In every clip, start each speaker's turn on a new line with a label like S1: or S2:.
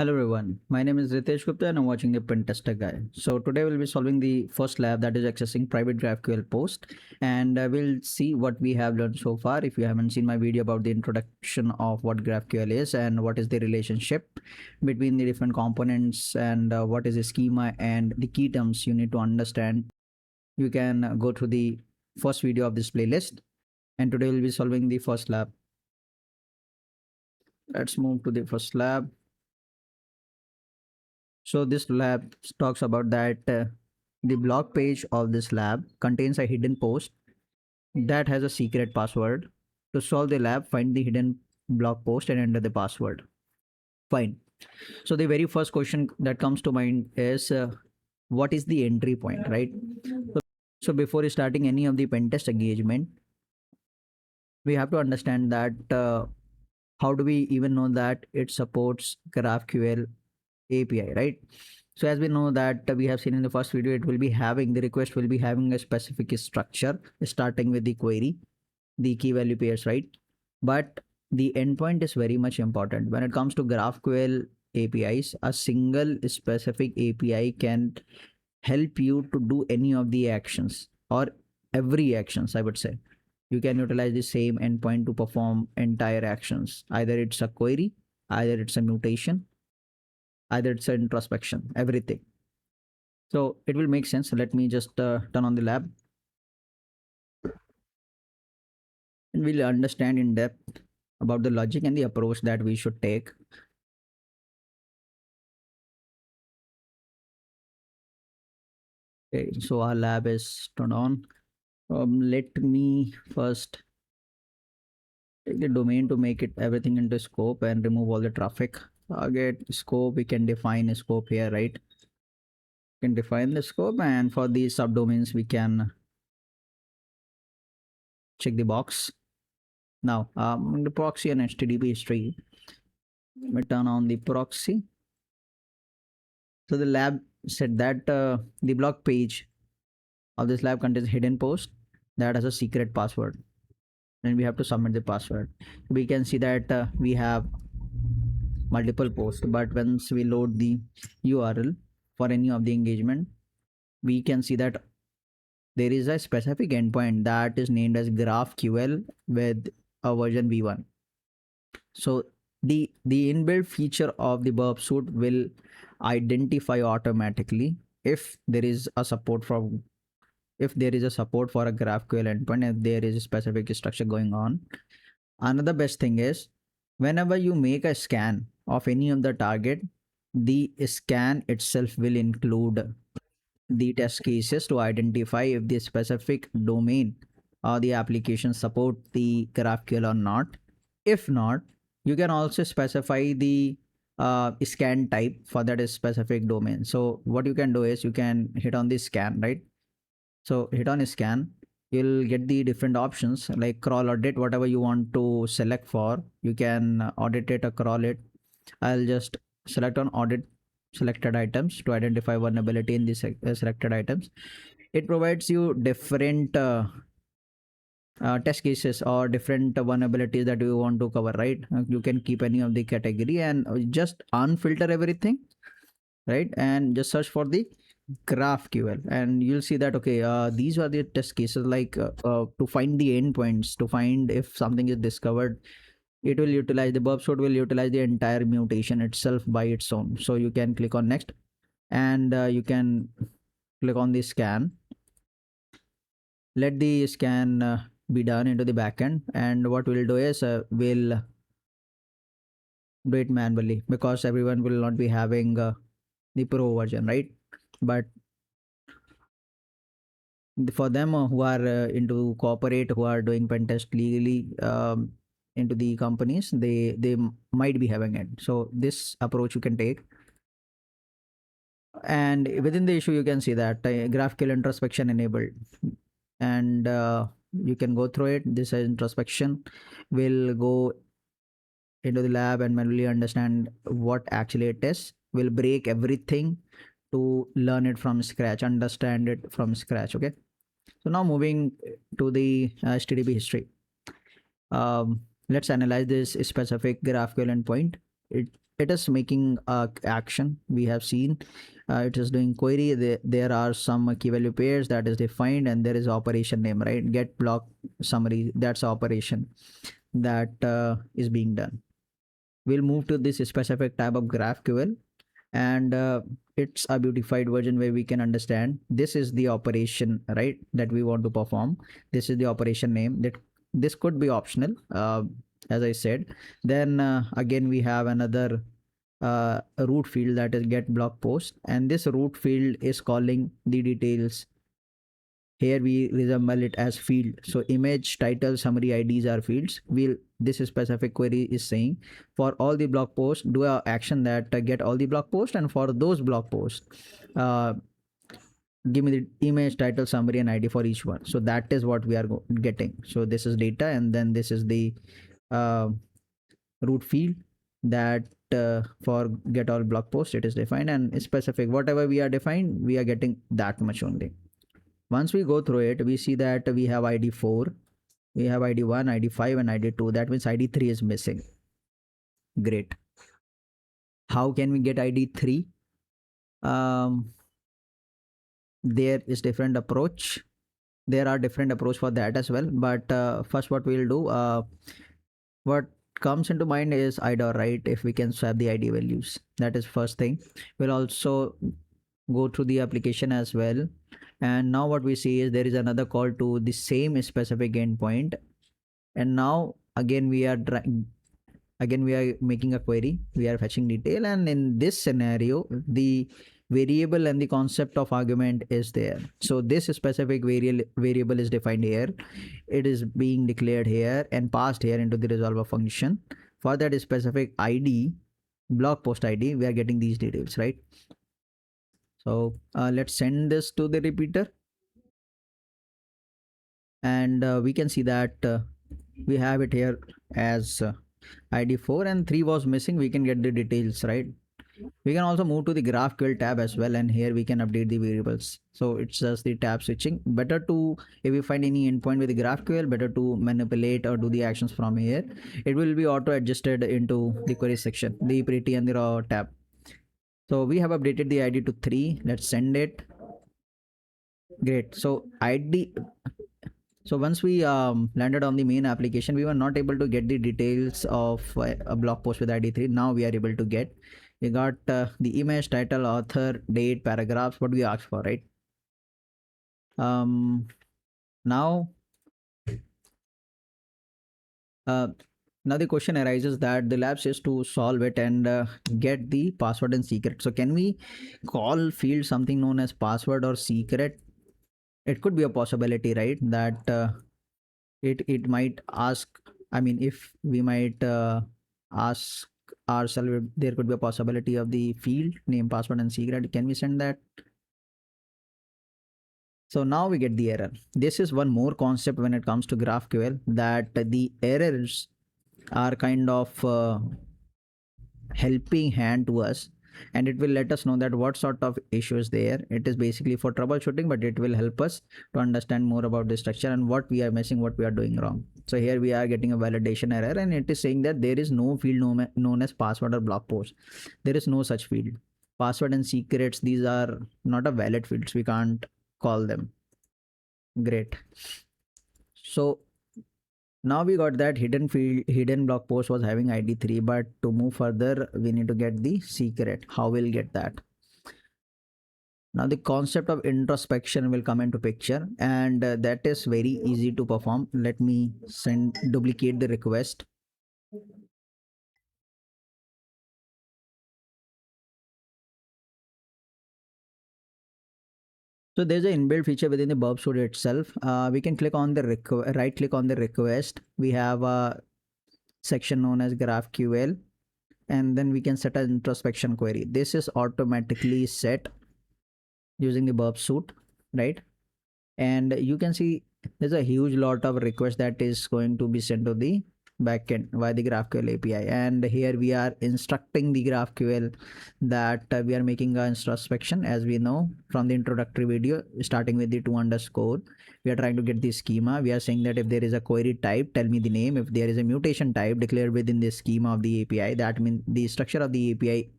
S1: Hello everyone, my name is Ritesh Gupta and I'm watching the Pen Tester Guy. So today we'll be solving the first lab, that is accessing private GraphQL post, and we'll see what we have learned so far. If you haven't seen my video about the introduction of what GraphQL is and what is the relationship between the different components and what is a schema and the key terms you need to understand, you can go to the first video of this playlist. And today we'll be solving the first lab. Let's move to the first lab. So this lab talks about that the blog page of this lab contains a hidden post that has a secret password. To solve the lab, find the hidden blog post and enter the password. Fine. So the very first question that comes to mind is what is the entry point, right? So before starting any of the pen test engagement, we have to understand that how do we even know that it supports GraphQL API, right? So as we know that we have seen in the first video, it will be having the request will be having a specific structure starting with the query, the key value pairs, right? But the endpoint is very much important. When it comes to GraphQL APIs, a single specific API can help you to do any of the actions or every actions, I would say. You can utilize the same endpoint to perform entire actions. Either it's a query, either it's a mutation, either it's an introspection, everything. So it will make sense. Let me just turn on the lab and we'll understand in depth about the logic and the approach that we should take. Okay, so our lab is turned on. Let me first take the domain to make it everything into scope and remove all the traffic. Target scope, we can define a scope here, right? We can define the scope, and for these subdomains, we can check the box. Now, the proxy and HTTP history. Let me turn on the proxy. So the lab said that the blog page of this lab contains hidden post that has a secret password. And we have to submit the password. We can see that we have multiple posts, but once we load the URL for any of the engagement, we can see that there is a specific endpoint that is named as GraphQL with a version v1. So the inbuilt feature of the burp suite will identify automatically if there is a support for a GraphQL endpoint, if there is a specific structure going on. Another best thing is whenever you make a scan of any of the target, the scan itself will include the test cases to identify if the specific domain or the application support the GraphQL or not. If not, you can also specify the scan type for that specific domain. So what you can do is you can hit on the scan, right? So hit on scan, you'll get the different options like crawl, audit, whatever you want to select for. You can audit it or crawl it. I'll just select on audit selected items to identify vulnerability in the selected items. It provides you different test cases or different vulnerabilities that you want to cover, right? You can keep any of the category and just unfilter everything, right? And just search for the GraphQL and you'll see that okay, these are the test cases like to find the endpoints, to find if something is discovered, it will utilize the burp suite will utilize the entire mutation itself by its own. So you can click on next and you can click on the scan. Let the scan be done into the backend, and what we'll do is we'll do it manually because everyone will not be having the pro version, right? But for them who are into corporate, who are doing pen test legally into the companies, they might be having it. So this approach you can take, and within the issue you can see that GraphQL introspection enabled, and you can go through it. This introspection will go into the lab and manually understand what actually it is. We'll break everything to learn it from scratch, understand it from scratch. Okay, so now moving to the HTTP history. Let's analyze this specific GraphQL endpoint. It it is making action. We have seen it is doing query. There are some key value pairs that is defined, and there is operation name, right? Get block summary, that's operation that is being done. We'll move to this specific tab of GraphQL, and it's a beautified version where we can understand this is the operation, right, that we want to perform. This is the operation name. That this could be optional, as I said. Then again we have another root field, that is get blog post, and this root field is calling the details. Here we resemble it as field. So image, title, summary, IDs are fields. We'll, this specific query is saying for all the blog posts, do a action that get all the blog posts, and for those blog posts, uh, give me the image, title, summary, and ID for each one. So that is what we are getting. So this is data, and then this is the uh, root field that for get all blog posts it is defined, and specific whatever we are defined, we are getting that much only. Once we go through it, we see that we have ID 4, we have ID 1, ID 5, and ID 2. That means ID 3 is missing. Great. How can we get ID 3? There is different approach. There are different approach for that as well. But first, what we'll do, what comes into mind is IDOR, right? If we can swap the ID values, that is first thing. We'll also go through the application as well. And now what we see is there is another call to the same specific endpoint, and now again we are making a query, we are fetching detail, and in this scenario the variable and the concept of argument is there. So this specific variable is defined here, it is being declared here and passed here into the resolver function. For that specific ID, blog post ID, we are getting these details, right? So let's send this to the repeater, and we can see that we have it here as ID 4 and 3 was missing. We can get the details, right? We can also move to the GraphQL tab as well, and here we can update the variables. So it's just the tab switching. Better to, if we find any endpoint with the GraphQL, better to manipulate or do the actions from here. It will be auto adjusted into the query section, the pretty and the raw tab. So we have updated the ID to 3. Let's send it. Great. So ID. So once we landed on the main application, we were not able to get the details of a blog post with ID 3. Now we are able to get. We got the image, title, author, date, paragraphs, what we asked for, right? Now now the question arises that the lab says to solve it and get the password and secret. So can we call field something known as password or secret? It could be a possibility, right? That it might ask, I mean, if we might ask ourselves, there could be a possibility of the field name, password, and secret. Can we send that? So now we get the error. This is one more concept when it comes to GraphQL, that the errors are kind of helping hand to us, and it will let us know that what sort of issue is there. It is basically for troubleshooting, but it will help us to understand more about the structure and what we are missing, what we are doing wrong. So here we are getting a validation error, and it is saying that there is no field known as password or blog post. There is no such field. Password and secrets, these are not a valid fields, we can't call them. Great. So now we got that hidden field, hidden blog post was having ID 3, but to move further, we need to get the secret. How we'll get that? Now the concept of introspection will come into picture, and that is very easy to perform. Let me duplicate the request. So there's an inbuilt feature within the burp suite itself. We can click on the right click on the request. We have a section known as GraphQL, and then we can set an introspection query. This is automatically set using the burp suite, right? And you can see there's a huge lot of requests that is going to be sent to the backend via the GraphQL API. And here we are instructing the GraphQL that we are making an introspection, as we know from the introductory video, starting with the 2_. We are trying to get the schema. We are saying that if there is a query type, tell me the name. If there is a mutation type declared within the schema of the API, that means the structure of the API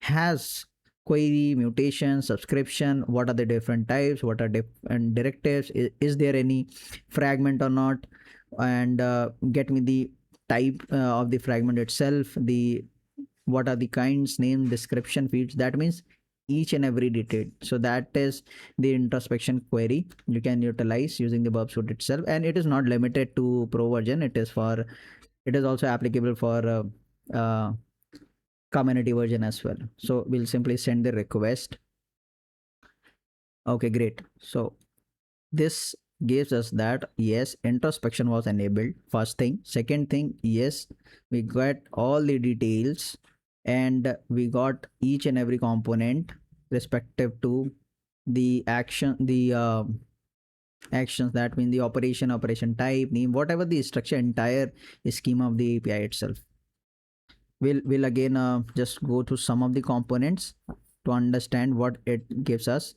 S1: has query, mutation, subscription, what are the different types, what are different directives, is there any fragment or not, and get me the type of the fragment itself, the what are the kinds, name, description, fields. That means each and every detail. So that is the introspection query you can utilize using the burp suite itself, and it is not limited to pro version. It is also applicable for community version as well. So we'll simply send the request. Okay, great. So this gives us that yes, introspection was enabled, first thing. Second thing, yes, we got all the details and we got each and every component respective to the action, the actions, that mean the operation type, name, whatever the structure, entire schema of the API itself. We'll again just go through some of the components to understand what it gives us.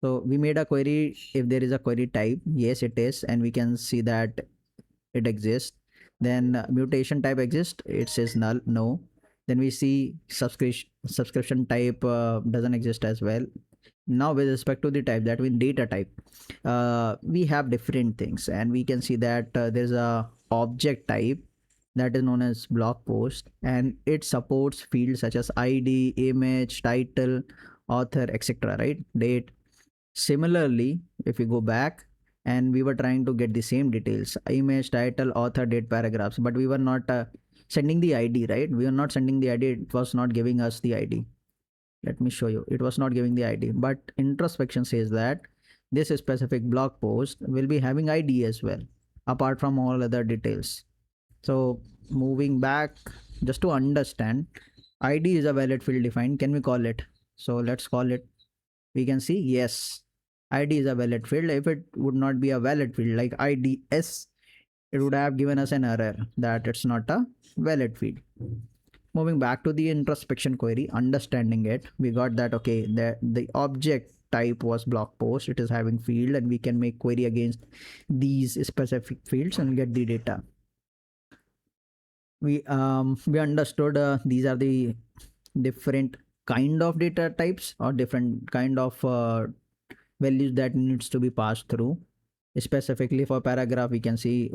S1: So we made a query. If there is a query type, yes it is, and we can see that it exists. Then mutation type exists, it says null, no. Then we see subscription type doesn't exist as well. Now with respect to the type, that means data type, we have different things, and we can see that there's a object type that is known as blog post, and it supports fields such as id, image, title, author, etc., right, date. Similarly, if we go back and we were trying to get the same details, image, title, author, date, paragraphs, but we were not sending the id, right? We were not sending the id, it was not giving us the id. Let me show you, it was not giving the id, but introspection says that this specific blog post will be having id as well, apart from all other details. So moving back, just to understand, id is a valid field defined, can we call it? So let's call it. We can see yes, id is a valid field. If it would not be a valid field like ids, it would have given us an error that it's not a valid field. Moving back to the introspection query, understanding it, we got that okay, the object type was blog post, it is having field, and we can make query against these specific fields and get the data. We understood these are the different kind of data types or different kind of values that needs to be passed through. Specifically for paragraph, we can see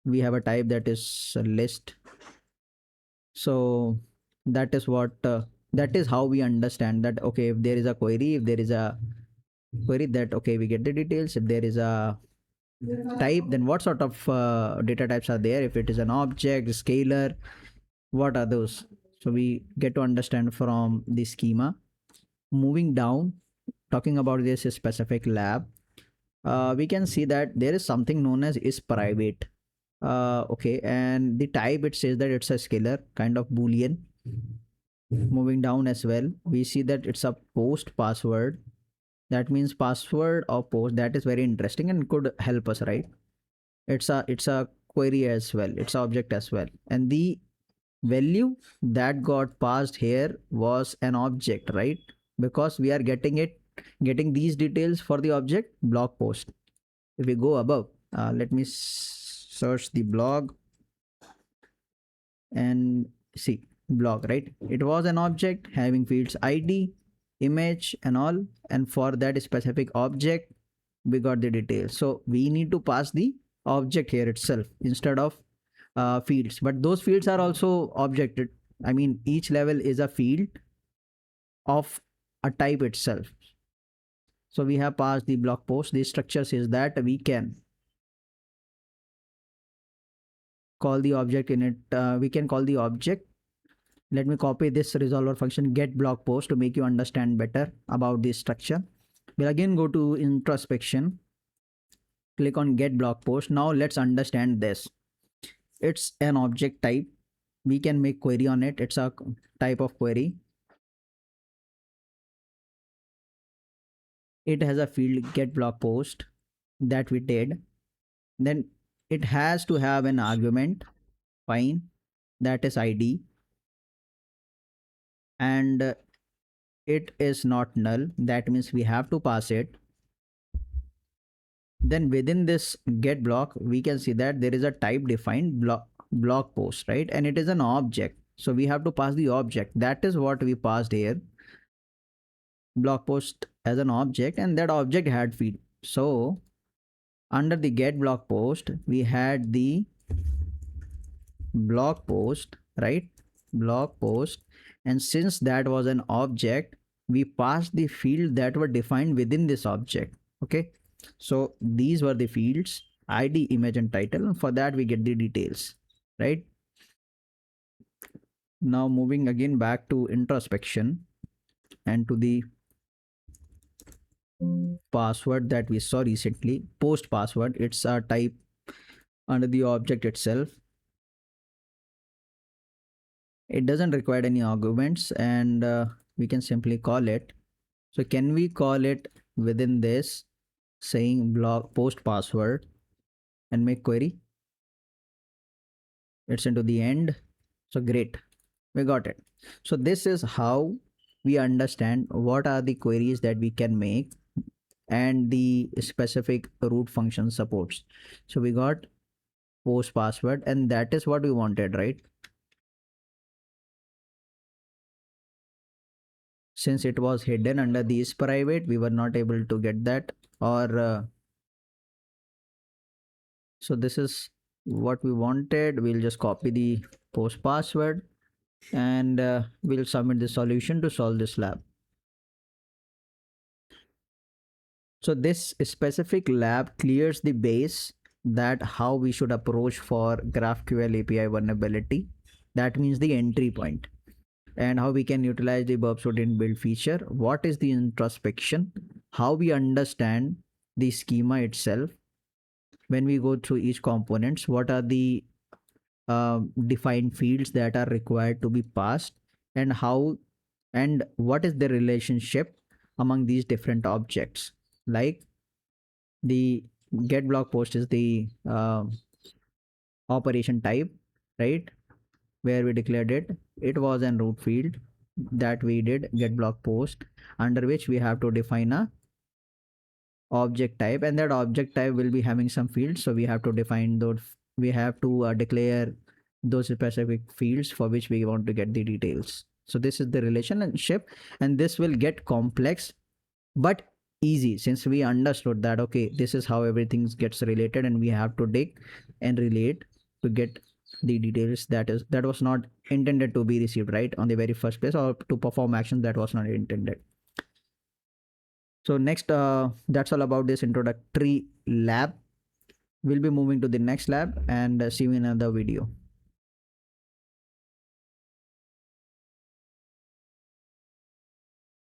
S1: we have a type that is a list. So that is what that is how we understand that okay, if there is a query, that okay, we get the details. If there is a type, then what sort of data types are there? If it is an object, scalar, what are those? So we get to understand from the schema. Moving down, talking about this specific lab, we can see that there is something known as is private. Okay, and the type, it says that it's a scalar, kind of boolean. Moving down as well, we see that it's a post password. That means password or post. That is very interesting and could help us, right? It's a query as well, it's an object as well, and the value that got passed here was an object, right? Because we are getting these details for the object blog post. If we go above, let me search the blog and see blog, right? It was an object having fields id, image, and all, and for that specific object we got the details. So we need to pass the object here itself instead of fields, but those fields are also objected. I mean, each level is a field of a type itself. So we have passed the blog post. The structure says that we can call the object in it. We can call the object. Let me copy this resolver function get blog post to make you understand better about this structure. We'll again go to introspection, click on get blog post. Now let's understand this. It's an object type, we can make query on it. It's a type of query. It has a field get blog post that we did. Then it has to have an argument, fine, that is id, and it is not null, that means we have to pass it. Then within this get block we can see that there is a type defined block post, right, and it is an object, so we have to pass the object. That is what we passed here, block post as an object, and that object had field. So under the get block post we had the block post, right, block post, and since that was an object we passed the field that were defined within this object. Okay, so these were the fields id, image, and title, and for that we get the details, right. Now moving again back to introspection and to the password that we saw recently, post password, it's a type under the object itself. It doesn't require any arguments, and we can simply call it. So can we call it within this saying block post password and make query? It's into the end. So great, we got it. So this is how we understand what are the queries that we can make and the specific root function supports. So we got post password, and that is what we wanted, right? Since it was hidden under these private, we were not able to get that, or so this is what we wanted. We'll just copy the post password, and we'll submit the solution to solve this lab. So this specific lab clears the base that how we should approach for GraphQL API vulnerability. That means the entry point, and how we can utilize the burp suite inbuilt feature. What is the introspection? How we understand the schema itself when we go through each components. What are the defined fields that are required to be passed, and how and what is the relationship among these different objects, like the get block post is the operation type, right, where we declared it was an root field that we did get block post, under which we have to define a object type, and that object type will be having some fields, so we have to define those, we have to declare those specific fields for which we want to get the details. So this is the relationship, and this will get complex but easy since we understood that okay, this is how everything gets related, and we have to dig and relate to get the details that was not intended to be received, right, on the very first place, or to perform action that was not intended. So next, that's all about this introductory lab. We'll be moving to the next lab, and see you in another video.